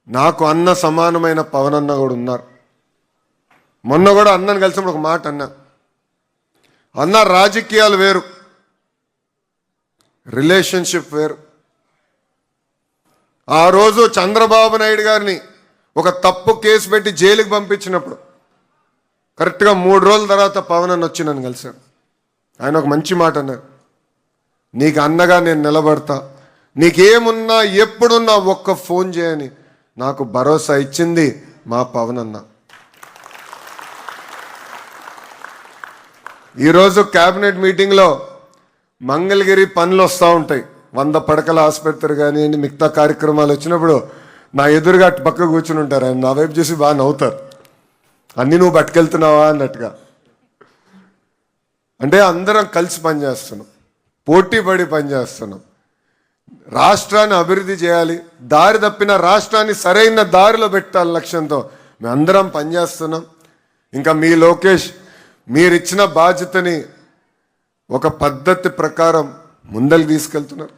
నాకు అన్న సమానమైన పవన్ అన్న కూడా ఉన్నారు. మొన్న కూడా అన్నను కలిసినప్పుడు ఒక మాట అన్న రాజకీయాలు వేరు, రిలేషన్షిప్ వేరు. ఆ రోజు చంద్రబాబు నాయుడు గారిని ఒక తప్పు కేసు పెట్టి జైలుకి పంపించినప్పుడు కరెక్ట్గా 3 రోజుల తర్వాత పవన్ అన్న వచ్చి నన్ను కలిశాడు. ఆయన ఒక మంచి మాట అన్నారు, నీకు అన్నగా నేను నిలబడతా, నీకేమున్నా ఎప్పుడున్నా ఒక్క ఫోన్ చేయని నాకు భరోసా ఇచ్చింది మా పవన్ అన్న. ఈరోజు క్యాబినెట్ మీటింగ్లో మంగళగిరి పనులు వస్తూ ఉంటాయి, 100 పడకల ఆసుపత్రి కానివ్వండి, మిగతా కార్యక్రమాలు వచ్చినప్పుడు నా ఎదురుగా పక్క కూర్చుని ఉంటారు. ఆయన నా వైపు చూసి బాగా నవ్వుతారు, అన్నీ నువ్వు పట్టుకెళ్తున్నావా అన్నట్టుగా. అంటే అందరం కలిసి పనిచేస్తున్నాం, పోటీ పడి పనిచేస్తున్నాం. రాష్ట్రాన్ని అభివృద్ధి చేయాలి, దారి తప్పిన రాష్ట్రాన్ని సరైన దారిలో పెట్టాలి లక్ష్యంతో మేమందరం పనిచేస్తున్నాం. ఇంకా మీ లోకేష్ మీరిచ్చిన బాధ్యతని ఒక పద్ధతి ప్రకారం ముందరికి తీసుకెళ్తున్నారు.